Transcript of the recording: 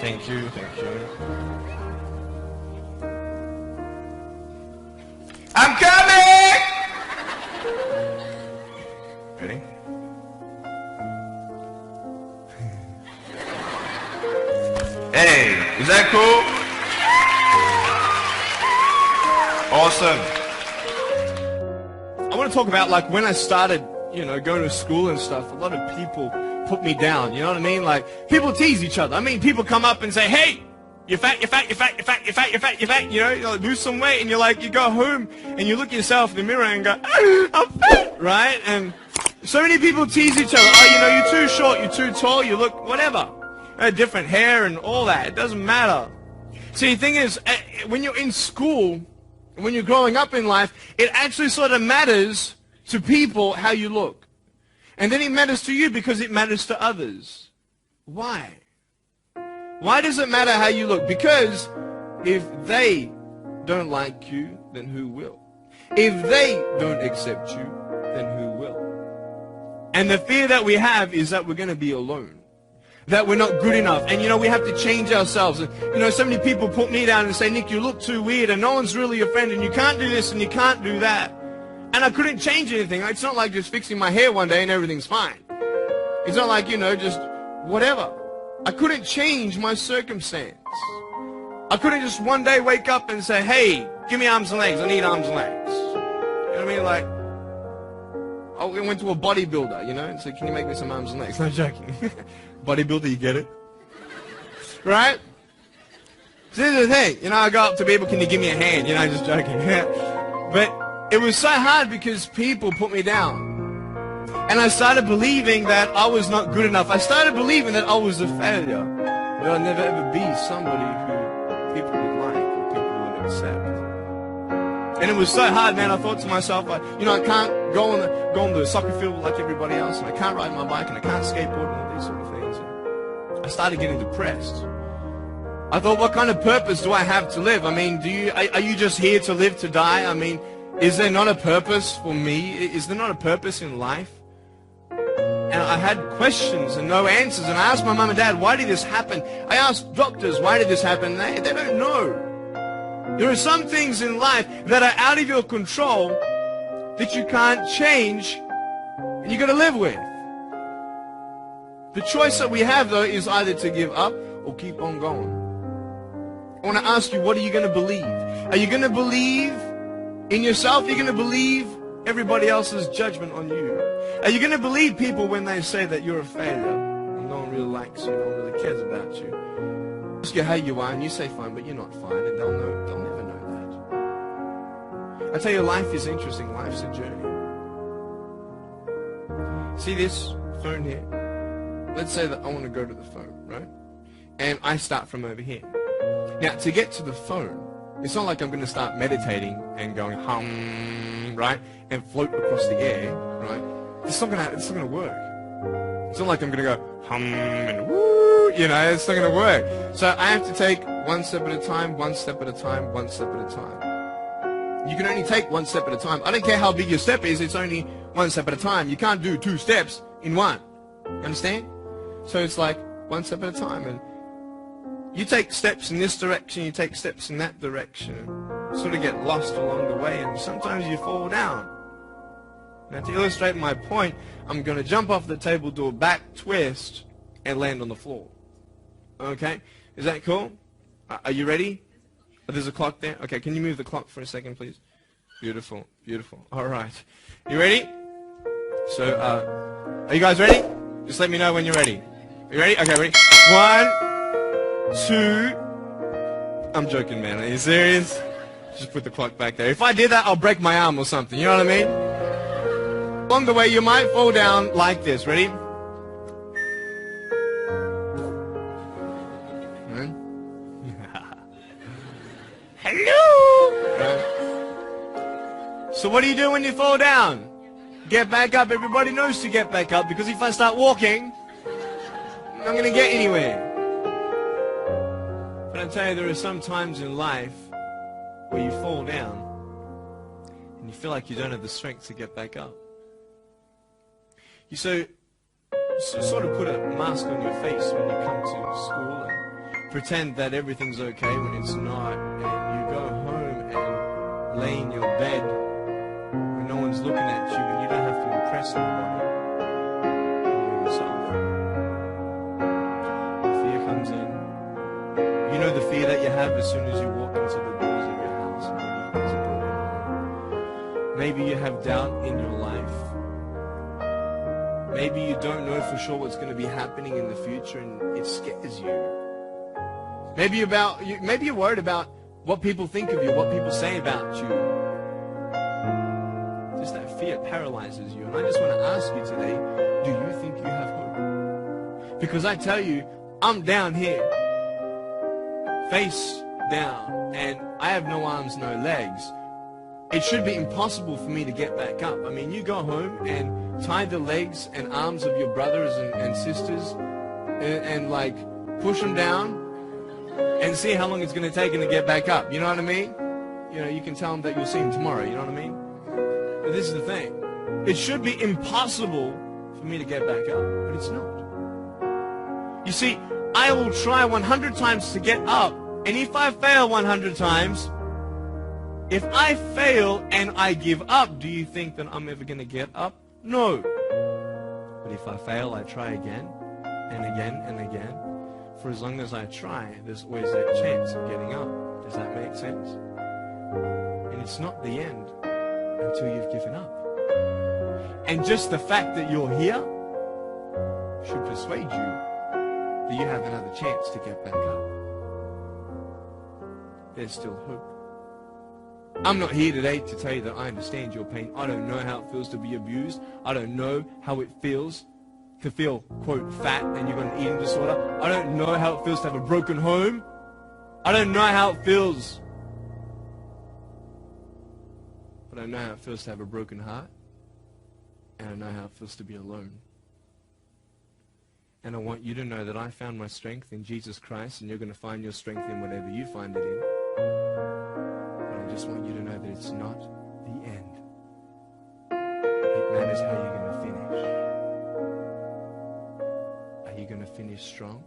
Thank you, thank you. I'm coming! Ready? Hey, is that cool? Awesome. I want to talk about like when I started, you know, going to school and stuff, a lot of people put me down, you know what I mean? Like, people tease each other. I mean, people come up and say, hey, you're fat, you're fat, you're fat, you're fat, you're fat, you're fat, you're fat, you know, you lose some weight, and you're like, you go home and you look at yourself in the mirror and go, I'm fat, right? And so many people tease each other. Oh, you know, you're too short, you're too tall, you look whatever. Different hair and all that. It doesn't matter. See, the thing is, when you're in school, when you're growing up in life, it actually sort of matters to people how you look. And then it matters to you because it matters to others. Why? Why does it matter how you look? Because if they don't like you, then who will? If they don't accept you, then who will? And the fear that we have is that we're going to be alone. That we're not good enough. And you know, we have to change ourselves. And you know, so many people put me down and say, Nick, you look too weird and no one's really offended. And you can't do this and you can't do that. And I couldn't change anything. It's not like just fixing my hair one day and everything's fine. It's not like, you know, just whatever. I couldn't change my circumstance. I couldn't just one day wake up and say, hey, give me arms and legs. I need arms and legs. You know what I mean? Like, I went to a bodybuilder, you know, and said, can you make me some arms and legs? No joking. Bodybuilder, you get it? Right? So this is the thing. You know, I go up to people, can you give me a hand? You know, just joking. But it was so hard because people put me down. And I started believing that I was not good enough. I started believing that I was a failure. That I'd never ever be somebody who people would like or people would accept. And it was so hard, man. I thought to myself, you know, I can't go on the soccer field like everybody else, and I can't ride my bike, and I can't skateboard, and all these sort of things. And I started getting depressed. I thought, what kind of purpose do I have to live? I mean, are you just here to live to die? I mean, is there not a purpose for me? Is there not a purpose in life? And I had questions and no answers. And I asked my mum and dad, why did this happen? I asked doctors, why did this happen? They don't know. There are some things in life that are out of your control that you can't change and you got to live with. The choice that we have, though, is either to give up or keep on going. I want to ask you, what are you going to believe? Are you going to believe in yourself? Are you going to believe everybody else's judgment on you? Are you going to believe people when they say that you're a failure and no one really likes you, no one really cares about you? Ask you how you are and you say fine, but you're not fine, and they'll never know that. I tell you, life is interesting. Life's a journey. See this phone here? Let's say that I want to go to the phone, right? And I start from over here. Now, to get to the phone, it's not like I'm going to start meditating and going hum, right, and float across the air, right? It's not going to work. It's not like I'm going to go hum and woo, you know, it's not going to work. So I have to take one step at a time, one step at a time, one step at a time. You can only take one step at a time. I don't care how big your step is, it's only one step at a time. You can't do 2 steps in one. You understand? So it's like one step at a time. And you take steps in this direction, you take steps in that direction. Sort of get lost along the way, and sometimes you fall down. Now, to illustrate my point, I'm going to jump off the table, do a back twist, and land on the floor. Okay? Is that cool? Are you ready? Oh, there's a clock there? Okay, can you move the clock for a second, please? Beautiful, beautiful. All right. You ready? So, are you guys ready? Just let me know when you're ready. Are you ready? Okay, ready? 1, 2. I'm joking, man. Are you serious? Just put the clock back there. If I did that, I'll break my arm or something. You know what I mean? Along the way, you might fall down like this. Ready? Hello! So what do you do when you fall down? Get back up. Everybody knows to get back up, because if I start walking, I'm not going to get anywhere. But I tell you, there are some times in life where you fall down and you feel like you don't have the strength to get back up. You sort of put a mask on your face when you come to school, and pretend that everything's okay when it's not, and you go home and lay in your bed when no one's looking at you and you don't have to impress anybody. You're yourself. The fear comes in. You know the fear that you have as soon as you walk into the doors of your house. Maybe there's a broken home. Maybe you have doubt in your life. Maybe you don't know for sure what's going to be happening in the future and it scares you. Maybe you're worried about what people think of you, what people say about you. Just that fear paralyzes you. And I just want to ask you today, do you think you have hope? Because I tell you, I'm down here, face down, and I have no arms, no legs. It should be impossible for me to get back up. I mean, you go home and tie the legs and arms of your brothers and sisters and like push them down and see how long it's going to take them to get back up. You know what I mean? You know, you can tell them that you'll see them tomorrow. You know what I mean? But this is the thing. It should be impossible for me to get back up, but it's not. You see, I will try 100 times to get up, and if I fail 100 times, if I fail and I give up, do you think that I'm ever going to get up? No. But if I fail, I try again and again and again. For as long as I try, there's always that chance of getting up. Does that make sense? And it's not the end until you've given up. And just the fact that you're here should persuade you that you have another chance to get back up. There's still hope. I'm not here today to tell you that I understand your pain. I don't know how it feels to be abused. I don't know how it feels to feel, quote, fat and you've got an eating disorder. I don't know how it feels to have a broken home. I don't know how it feels. But I know how it feels to have a broken heart. And I know how it feels to be alone. And I want you to know that I found my strength in Jesus Christ, and you're going to find your strength in whatever you find it in. I just want you to know that it's not the end. It matters how you're going to finish. Are you going to finish strong?